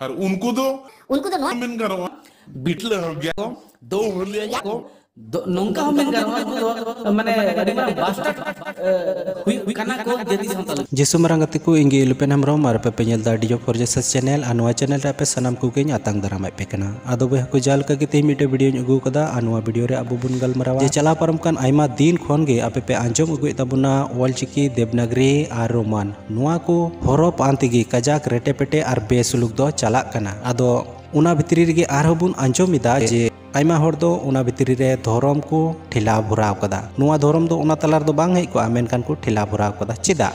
और उनको तो मेन करो बिटलाहा गया को दो होलिया को नौका हम मेन करो माने अड़ी मारा बास्टर्ड हुई काना को जति संताल जेसु मारंग गति को इंगे लुपेन हमरोम आर पे पेनेल दा डियो फॉरजेस चैनल अनवा चैनल रे पे सनाम को के आतंग दराम पे कना आदो बे को जाल का के मिटे वीडियो अगु कदा अनवा वीडियो रे अबु बुन गलमरावा जे चला परम कान आइमा दिन खोन गे आपे पे आंजम अगु तबुना ऑल चिकी देवनागरी आर रोमान नुआ को हरफ आंतिगी कजाक रेटे पेटे आर बेसुलुक दो चला कना आदो उना भितरी रे आर बुन आंजमिदा जे आइमा हर दो उना भितरी रे धोरम को ठेला भराव कदा नुआ धोरम दो उना तलार दो बांग है को मेनखान को ठेला भराव कदा चेदा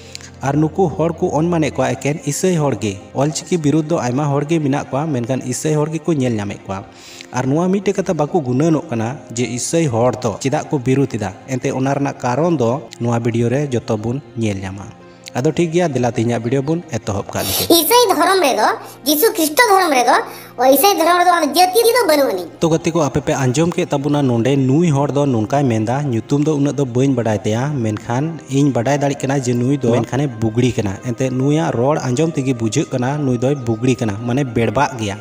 आर नुकु हर को अनमाने को एकेन इसाई हर गे ऑलचिकी विरुद्ध दो आइमा हर गे मिना को मेनखान इसाई हर गे को नेल नामे को आर नुआ मिटे कथा बाको गुननो कना जे इसाई हर दो चेदा को विरुद्धिदा एंते ओना रना कारण दो नुआ वीडियो रे जतो बुन नेल नामा आदो ठीक गया दिला तिना वीडियो बुन एतहब का इसाई धर्म रे दो जीसु ख्रिस्ट धर्म रे दो और इसाई धर्म रे दो जाति दो बनुनी तो गति को आपे पे आंजम के तबुना नोंडे नुई हर दो नोनकाय मेंदा ᱧᱩᱛᱩᱢ दो उन दो बइन बडाय तेया मेनखान इन बडाय दाड़ी कना जे नुई दो मेनखाने बुगड़ी कना एते नुया रोड आंजम तेगी बुझे कना नुई दो बुगड़ी कना माने बेड़बा गया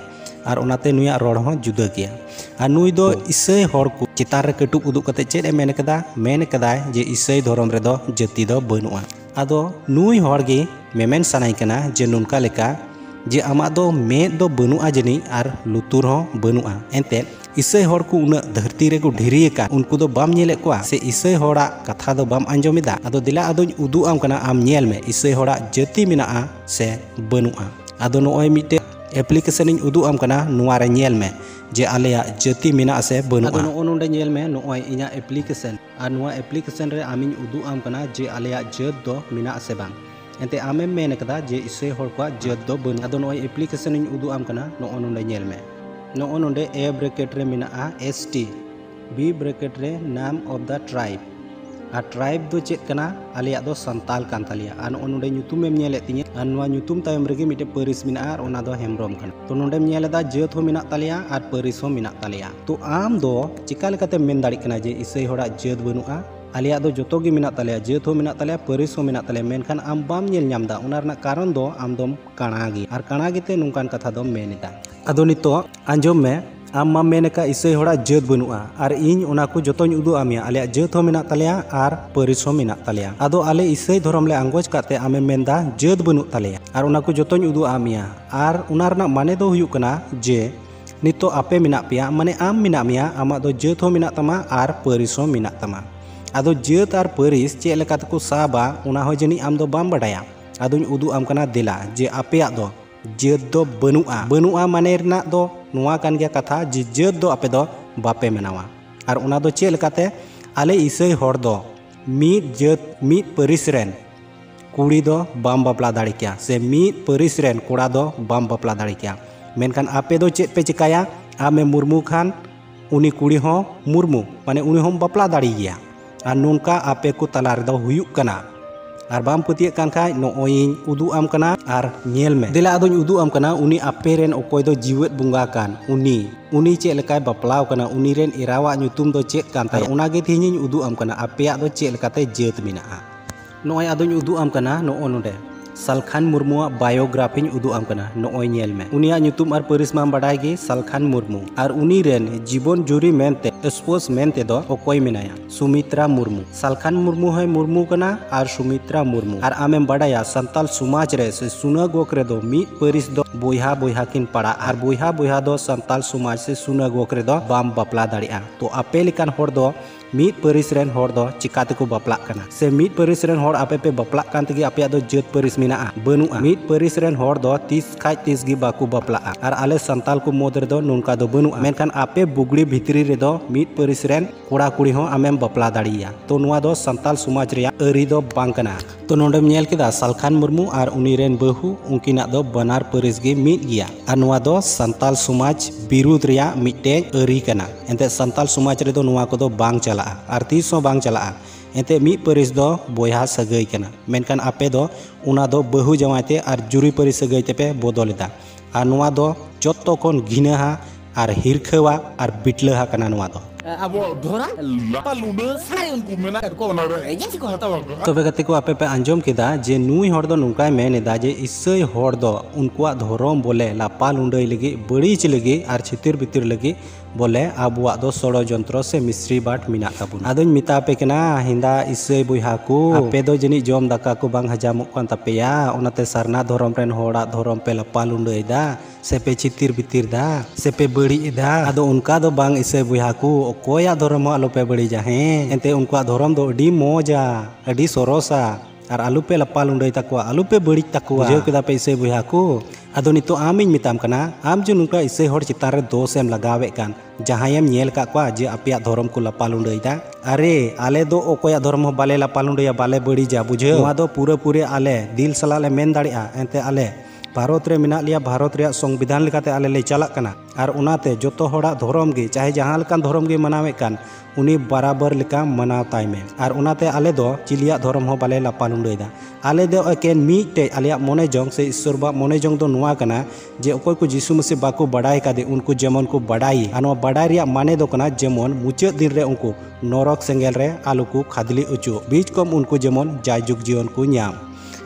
और उनाते नुया रोड हो जुदा गया और नुई दो इसाई हर को चितार रे कटुब उदुक कते चेद मेन कदाय जे इसाई धर्म रे दो जाति दो बनुआ आदो नुई हर गे मेमेन सानाय कना जे नुनका लेका जे आमा दो मेद दो बनुआ जनी आर लुतुर हो बनुआ एंते इसाई हर को उन धरती रे को ढेरी का उनको दो बाम नेले को से इसाई हरा कथा दो बाम आंजमिदा आदो दिला आदो उदु आम कना आम नेल में इसाई हरा जाति मिना से बनुआ आदो नोय मिटे एप्लीकेशन इन उदु आम कना नुआ रे नेल में जे आलेया जाति मिना से बनुआ आदो नो नोंडे नेल में नोय इना एप्लीकेशन आर नुआ एप्लीकेशन रे आमिन उदु आम कना जे आलेया जात दो मिना से बांग एंते आमें मेन कदा जे इसाई हर को जात दो बन आदो नोय एप्लीकेशन इन उदु आम कना नो नोंडे नेल में नो नोंडे ए ब्रैकेट रे मिना ST बी ब्रैकेट रे नाम ऑफ द ट्राइब आ ट्राइब दो चेक कना आलिया दो संताल कान तालिया आ नो नोंडे ᱧᱩᱛᱩᱢ एम नेले तिnya आ नोवा ᱧᱩᱛᱩᱢ तायम रेगे मिटे परिस मिना आर ओना दो हेमब्रम कना तो नोंडे नेलेदा जात हो मिना तालिया आर परिस हो मिना तालिया तो आम दो चिका लेकाते मेन दाड़ी कना जे इसाई हड़ा जात बनुआ आलिया दो जोतो गे मिना तालिया जात हो मिना तालिया परिस हो मिना तालिया मेनखान आम बाम नेल ᱧᱟᱢदा ओना रना कारण दो आम दोम काणागी आर काणागीते नुंकान कथा दो मेनिदा आदो नितो आंजम में आम मा मेनका इसाई हड़ा जात बनुआ आर इन ओना को जोतोñ उदु आमिया आलिया जात हो मिना तालिया आर परिस हो मिना तालिया आदो आले इसाई धर्म ले आंगोज काते आमे मेनदा जात बनु तालिया आर ओना को जोतोñ उदु आमिया आर ओना रना माने दो हुयु कना जे नितो आपे मिना पिया माने आम मिना मिया आमा दो जात हो मिना तमा आर परिस हो मिना तमा आदो जात आर परिस चे लेका तको साबा ओना हो जनी आम दो बाम बडाया आदोñ उदु आम कना दिला जे आपेया दो जात दो बनुआ माने रना दो नुआ कान गया कथा जे जात दो आपे दो बापे मेनावा आर ओना दो चे लेकाते आले इसाई हर दो मीत जात मीत परिस रेन कुड़ी दो बाम बापला दाड़ी क्या से मीत परिस रेन कोड़ा दो बाम बापला दाड़ी क्या मेनखान आपे दो चेत पे चिकाया आमे मुर्मू खान उनी कुड़ी हो मुर्मू माने उनी हम बापला दाड़ी गया आर नुनका आपे को तलार दो हुयुक कना आर बाम पतिये कान खाय नोइन उदु आम कना आर नेल में दिला आदोñ उदु आम कना उनी आपे रेन ओकोय दो जीवेत बुंगा कान उनी चे लेकाय बापलाव कना उनी रेन इरावा ᱧᱩᱛᱩᱢ दो चेत कान ताय ओना गे थिनिñ उदु आम कना आपेया दो चे लेकाते जात मिना नोय आदोñ उदु आम कना नो नोडे सालखान मुर्मुआ बायोग्राफी उदु आम कना नोय नेल में उनिया ᱧᱩᱛᱩᱢ आर परिस मा बडाय गे सालखान मुर्मू आर उनी रेन जीवन जुरी मेनते स्पोस मेनते दो ओकोय मिनाया सुमित्रा मुर्मू सालखान मुर्मू है मुर्मू कना आर सुमित्रा मुर्मू आर आमेम बडाया संताल समाज रे से सुनागोक रे दो मी परिस दो बोहा किन पड़ा आर बोहा दो संताल समाज से सुनागोक रे दो बाम बापला दाड़िया तो आपे लिकान हर दो मीत परिस रेन हर दो चिकाते को बापला कना से मीत परिस रेन हर आपे पे बापला कान तगी आपे दो जात परिस मिना बनुआ मीत परिस रेन हर दो 30 गी बाकू बापला आर आले संताल को मोद रे दो नुनका दो बनुआ मेनखान आपे बुगड़ी भितरी रे दो मीत परिस रेन कोड़ा कुड़ी हो आमेम बापला दाड़िया तो नुआ दो संताल समाज रे अरी दो बांग कना तो नोंडेम नेल केदा सालखान मुर्मू आर उनी रेन बहु उनकिना दो बनार परिस गे मीत गिया आर नुआ दो संताल समाज विरुद्ध रिया मिटे अरी कना एंते संताल समाज रे दो नुआ को दो बांग चला आर तीस हो बांग चला एंते मी परिस दो बोया सगई कना मेनखान आपे दो उना दो बहु जमाते आर जुरी परिस सगई तेपे बदलदा आर नुआ दो जत्तो कोन घिनाहा आर हिरखवा आर बिटलाहा कना नुआ दो abo dhorom lapa luda sare unku mena ko na agency ko hatawa ko तबे गते को आपे पे आंजम केदा जे नुई हर दो नुकाय मेनेदा जे इसई हर दो उनकुआ धोरम बोले लापा लुंडई लगी बड़ीच लगी आर छितिर बितिर लगी बोले आबुआ दो सड़ो जंत्र से मिस्री बाट मिना ताबुन आदों मिता पे केना हिंदा इसई बुइहा को आपे दो जनी जम दाका को बांग हजामुक कान तापेया ओनाते सरना धोरम रेन होड़ा धोरम पे लापा लुंडई दा से पे छितिर बितिर दा से पे बड़ी दा आदो उनका दो बांग इसई बुइहा को कोया धोरम आलो पे बड़ी जा हैं एंते उनका धोरम दो अडी मोजा अडी सरोसा और आलू पे लपा लुंडई तकवा आलू पे बड़ी तकवा बुझेव केदा पे इसई बुइहा को आदो नितो आमिन मिताम कना आम जो नुका इसई हर चितान रे दोष एम लगावे कान जहायम नेल का kwa जे आपिया धोरम को लपा लुंडई दा अरे आले दो ओकोया धोरम बाले लपा लुंडई बाले बड़ी जा बुझेव नोआ दो पूरे आले दिल सला ले मेन दाड़िया एंते आले भारत रे मिना लिया भारत रे संविधान लेकाते आले ले चलाक कना और उनाते जोतो होड़ा धोरम गे चाहे जहां लकान धोरम गे मनावे कान उनी बराबर लेका मनाव ताई में और उनाते आले दो चिलिया धोरम हो बाले लापा लुंडई दा आले दो एकेन मीटे आलिया मोने जंग से ईश्वर बा मोने जंग दो नुआ कना जे ओकोय को यीशु मसीह बाको बड़ाई कादे उनको जेमन को बड़ाई आनो बड़ाई रिया माने दो कना जेमन मुचे दिन रे उनको नरक सेंगेल रे आलू को खादली उचु बीच कम उनको जेमन जायजुग जीवन को न्याम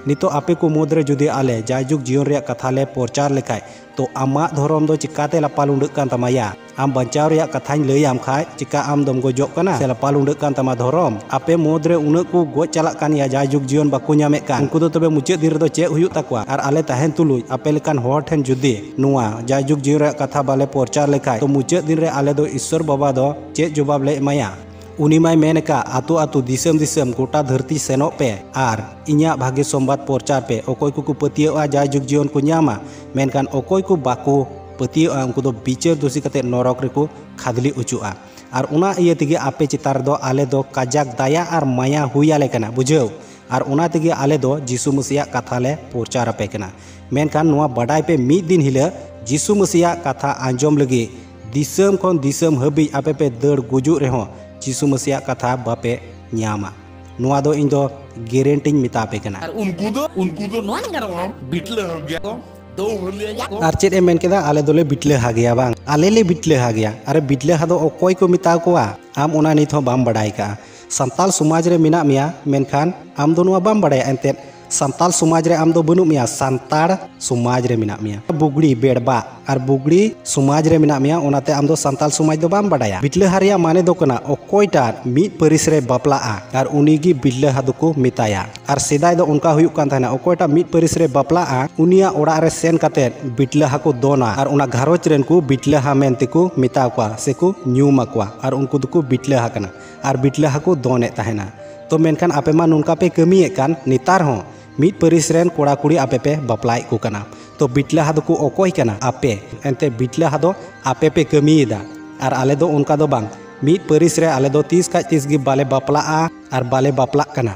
नितो आपे को मुद्रे जुदी आले जायजुग जीवन रे कथा ले प्रचार लेखाय तो आमा धोरम दो चिकाते लापा लुंडक कान तमाया आम बचाव रे कथाñ लई आम खाय चिका आम दम गोजोक काना से लापा लुंडक कान तमा धोरम आपे मुद्रे उन को गोज चलाक कान या जायजुग जीवन बाको न्यामे कान उनको दो तबे मुचे दिन रे दो चे हुयुक ताकवा और आले तहन तुलुय आपे लेकान होर ठेन जुदी नुआ जायजुग जीवन रे कथा बाले प्रचार लेखाय तो मुचे दिन रे आले दो ईश्वर बाबा दो चे जवाब ले एमाया उनी माय मेनका आतु आतु दिसम दिसम गोटा धरती सेनो पे आर इन्या भाग्य संबाद प्रचार पे ओकोय को पतिया जायजुग जीवन को न्यामा मेनकान ओकोय को बाको पतिया उनको दो बिचार दोषी कते नरक रे को खादली उचुआ और उना इये तेगे आपे चितार दो आले दो काजाक दाया और माया हुयाले कना बुझेव और उना तेगे आले दो यीशु मसीह कथा ले प्रचार पे कना मेनकान नुआ बडाय पे मिद दिन हिले यीशु मसीह कथा आंजम लगी दिसम खन दिसम हबी आपे पे दड़ गुजु रेहो यीशु मसीह कथा बापे न्यामा नुआ दो इन दो गारंटी मिता पे कना उनको दो नोन करो Biṭlaha गया को दो लिया को और चेद मेन केदा आले दोले Biṭlaha गया बांग आले ले Biṭlaha गया अरे Biṭlaha दो ओकोय को मिता कोआ आम ओना नित हो बाम बडाय का संताल समाज रे मिना मिया मेनखान आम दो नुआ बाम बडाय एंते संताल समाज रे आम दो बनु मिया संताड़ समाज रे मिना मिया बुगड़ी बेड़बा और बुगड़ी समाज रे मिना मिया ओनाते आम दो संताल समाज दो बाम बडाया Biṭlaha रिया माने दो कना ओकोयटार मिद परिस रे बापलाआ और उनीगी Biṭlaha दो को मिताया और सेदाय दो उनका हुयुक कान थाना ओकोयटा मिद परिस रे बापलाआ उनिया ओड़ा रे सेन काते Biṭlaha को दोना और उना घारोच रेन को Biṭlaha मेनते को मितावा से को न्यूमा कोआ और उनको दो को Biṭlaha कना और Biṭlaha को दोने ताहेना तो मेनखान आपे मा नुनका पे कमिए कान नितार हो मिद परिस रेन कोड़ा कुड़ी आपे पे बापलाय को कना तो Biṭlaha दो को ओकोय कना आपे एंते Biṭlaha दो आपे पे कमिएदा और आले दो उनका दो बांग मिद परिस रे आले दो 30 का 30 गी बाले बापलाआ और बाले बापलाक कना।